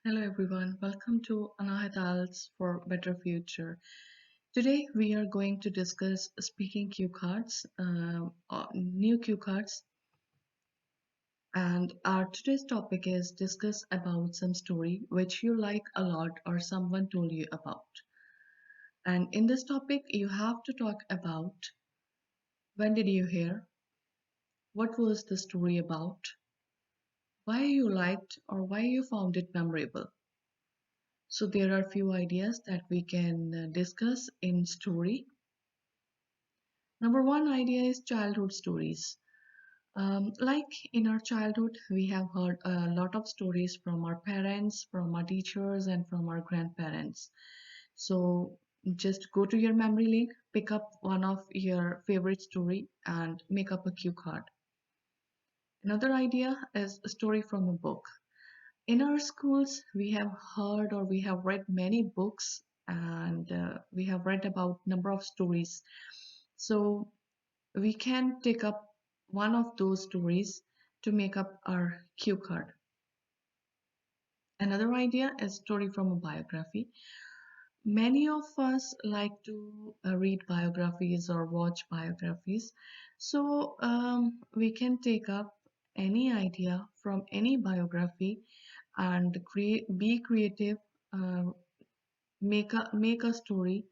Hello everyone, welcome to ielts for Better Future. Today we are going to discuss speaking cue cards, new cue cards, and our today's topic is discuss about some story which you like a lot or someone told you about. And in this topic, you have to talk about when did you hear, what was the story about, why you liked or why you found it memorable. So there are few ideas that we can discuss in story. Number one idea is childhood stories. Like in our childhood, we have heard a lot of stories from our parents, from our teachers, and from our grandparents. So just go to your memory lane, pick up one of your favorite story, and make up a cue card. Another idea is a story from a book. In our schools, we have heard or we have read many books, and we have read about number of stories. So we can take up one of those stories to make up our cue card. Another idea is story from a biography. Many of us like to read biographies or watch biographies. So we can take up any idea from any biography and be creative, uh, make a story,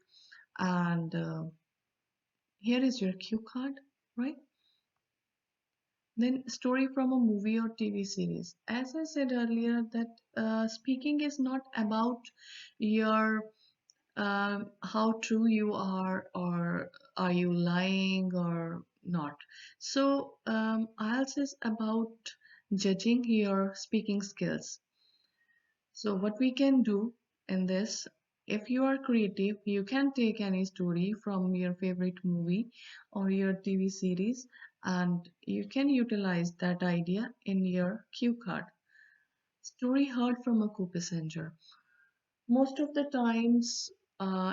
and here is your cue card, right? Then story from a movie or TV series. As I said earlier, that speaking is not about your how true you are or are you lying or not. So IELTS is about judging your speaking skills. So what we can do in this, if you are creative, you can take any story from your favorite movie or your TV series and you can utilize that idea in your cue card. Story heard from a co-passenger. Most of the times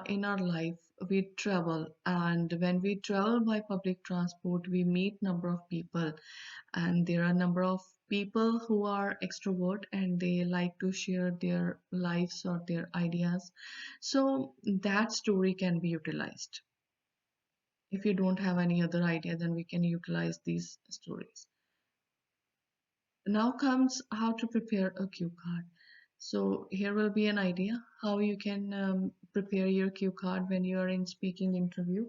in our life, we travel, and when we travel by public transport, we meet number of people, and there are number of people who are extrovert and they like to share their lives or their ideas. So that story can be utilized. If you don't have any other idea, then we can utilize these stories. Now comes how to prepare a cue card. So here will be an idea how you can prepare your cue card when you are in speaking interview.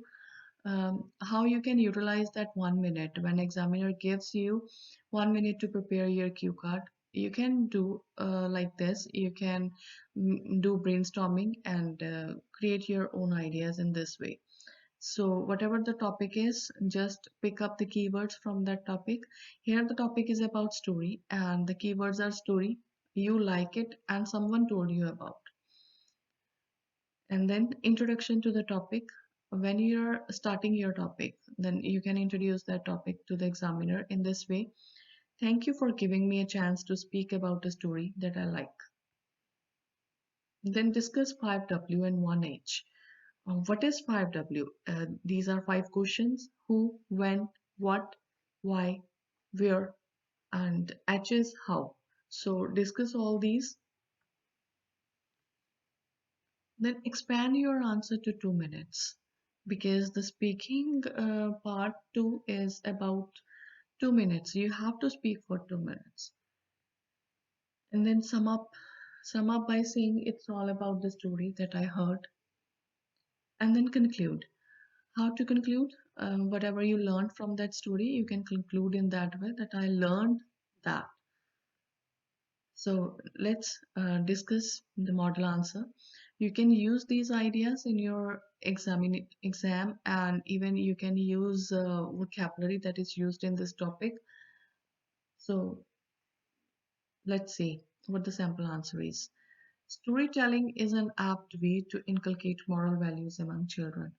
How you can utilize that 1 minute when examiner gives you 1 minute to prepare your cue card. You can do like this. You can do brainstorming and create your own ideas in this way. So whatever the topic is, just pick up the keywords from that topic. Here the topic is about story and the keywords are story. You like it and someone told you about. And then introduction to the topic. When you're starting your topic, then you can introduce that topic to the examiner in this way. Thank you for giving me a chance to speak about a story that I like. Then discuss 5W and 1H. What is 5W? These are five questions: who, when, what, why, where, and H is how. So discuss all these. Then expand your answer to 2 minutes because the speaking part two is about 2 minutes. You have to speak for 2 minutes. And then sum up by saying it's all about the story that I heard. And then conclude. How to conclude? Whatever you learned from that story, you can conclude in that way that I learned that. So let's discuss the model answer. You can use these ideas in your exam, and even you can use vocabulary that is used in this topic. So let's see what the sample answer is. Storytelling is an apt way to inculcate moral values among children.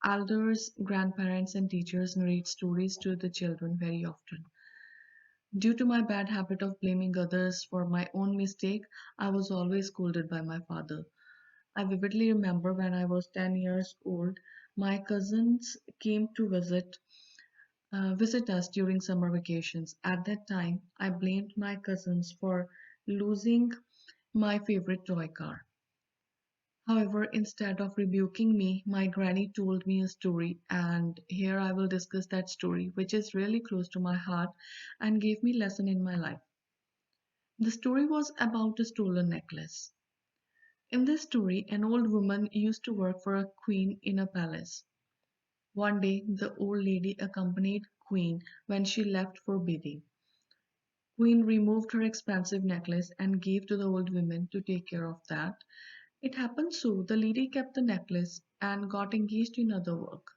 Elders, grandparents, and teachers narrate stories to the children very often. Due to my bad habit of blaming others for my own mistake, I was always scolded by my father. I vividly remember when I was 10 years old, my cousins came to visit us during summer vacations. At that time, I blamed my cousins for losing my favorite toy car. However, instead of rebuking me, my granny told me a story, and here I will discuss that story, which is really close to my heart and gave me lesson in my life. The story was about a stolen necklace. In this story, an old woman used to work for a queen in a palace. One day, the old lady accompanied Queen when she left for bathing. Queen removed her expensive necklace and gave to the old woman to take care of that. It happened so the lady kept the necklace and got engaged in other work.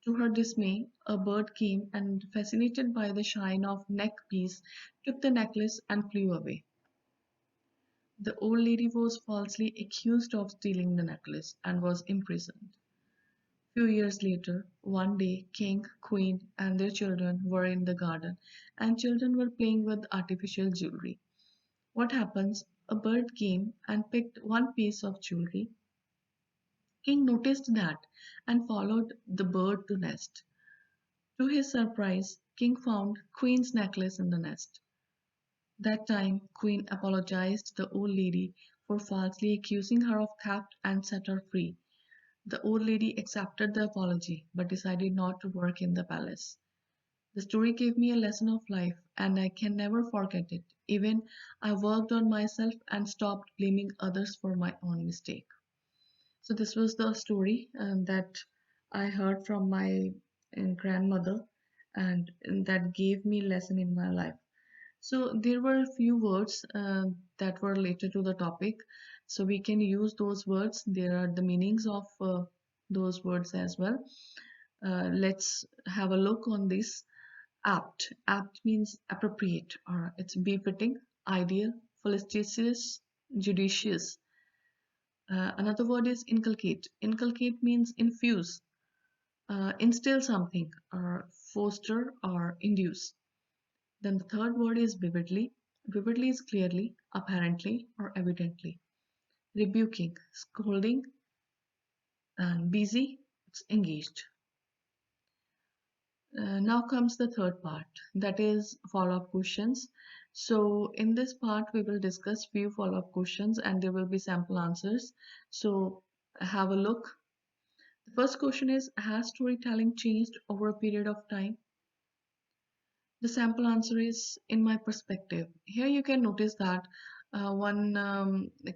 To her dismay, a bird came and, fascinated by the shine of neck piece, took the necklace and flew away. The old lady was falsely accused of stealing the necklace and was imprisoned. Few years later, one day, king, queen, and their children were in the garden, and children were playing with artificial jewelry. What happens? A bird came and picked one piece of jewelry. King noticed that and followed the bird to nest. To his surprise, King found Queen's necklace in the nest. That time, Queen apologized to the old lady for falsely accusing her of theft and set her free. The old lady accepted the apology but decided not to work in the palace. The story gave me a lesson of life and I can never forget it. Even I worked on myself and stopped blaming others for my own mistake. So this was the story that I heard from my grandmother and that gave me lesson in my life. So there were a few words that were related to the topic. So we can use those words. There are the meanings of those words as well. Let's have a look on this. Apt. Apt means appropriate or it's befitting, ideal, felicitous, judicious. Another word is inculcate. Inculcate means infuse, instill something, or foster or induce. Then the third word is vividly. Vividly is clearly, apparently, or evidently. Rebuking, scolding, and busy, it's engaged. Now comes the third part, that is follow-up questions. So in this part, we will discuss few follow-up questions and there will be sample answers. So have a look. The first question is, has storytelling changed over a period of time? The sample answer is in my perspective. Here you can notice that one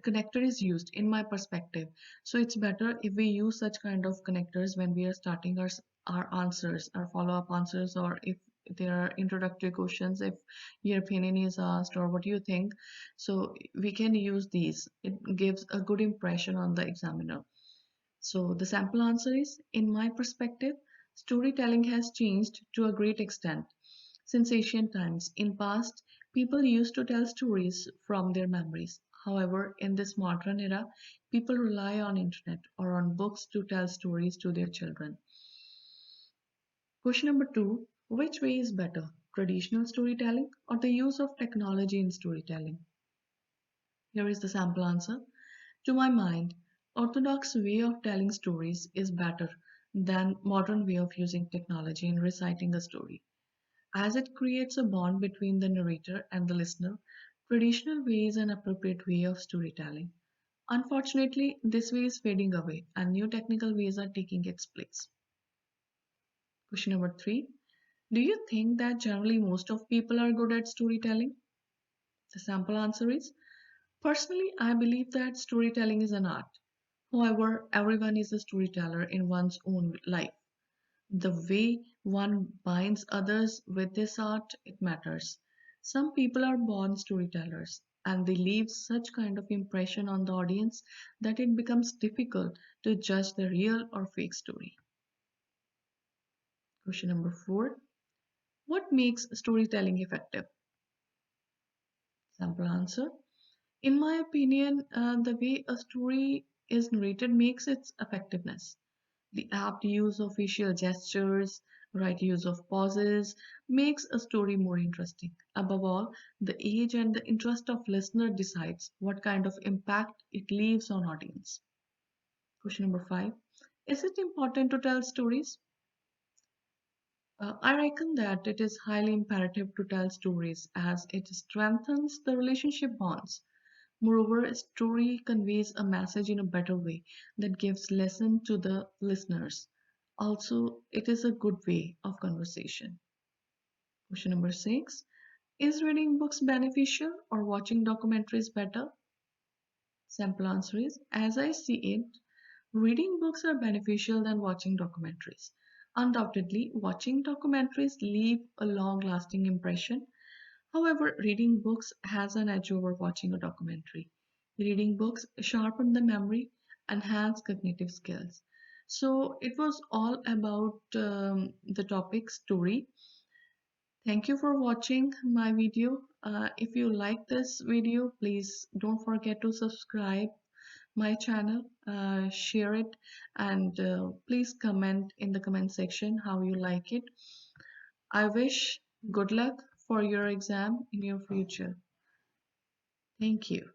connector is used in my perspective. So it's better if we use such kind of connectors when we are starting our answers, our follow-up answers, or if there are introductory questions, if your opinion is asked or what do you think. So we can use these. It gives a good impression on the examiner. So the sample answer is, in my perspective, storytelling has changed to a great extent. Since ancient times, in past, people used to tell stories from their memories. However, in this modern era, people rely on internet or on books to tell stories to their children. Question number two, which way is better, traditional storytelling or the use of technology in storytelling? Here is the sample answer. To my mind, orthodox way of telling stories is better than modern way of using technology in reciting a story, as it creates a bond between the narrator and the listener. Traditional way is an appropriate way of storytelling. Unfortunately, this way is fading away and new technical ways are taking its place. Question number three. Do you think that generally most of people are good at storytelling? The sample answer is, personally, I believe that storytelling is an art. However, everyone is a storyteller in one's own life. The way one binds others with this art, it matters. Some people are born storytellers and they leave such kind of impression on the audience that it becomes difficult to judge the real or fake story. Question number four. What makes storytelling effective? Sample answer. In my opinion, the way a story is narrated makes its effectiveness. The apt use of facial gestures, right use of pauses makes a story more interesting. Above all, the age and the interest of listener decides what kind of impact it leaves on audience. Question number five. Is it important to tell stories? I reckon that it is highly imperative to tell stories as it strengthens the relationship bonds. Moreover, a story conveys a message in a better way that gives lesson to the listeners. Also, it is a good way of conversation. Question number 6. Is reading books beneficial or watching documentaries better? Simple answer is, as I see it, reading books are beneficial than watching documentaries. Undoubtedly, watching documentaries leave a long-lasting impression. However, reading books has an edge over watching a documentary. Reading books sharpen the memory, enhance cognitive skills. So it was all about the topic story. Thank you for watching my video. If you like this video, please don't forget to subscribe my channel, share it, and please comment in the comment section how you like it. I wish good luck for your exam in your future. Thank you.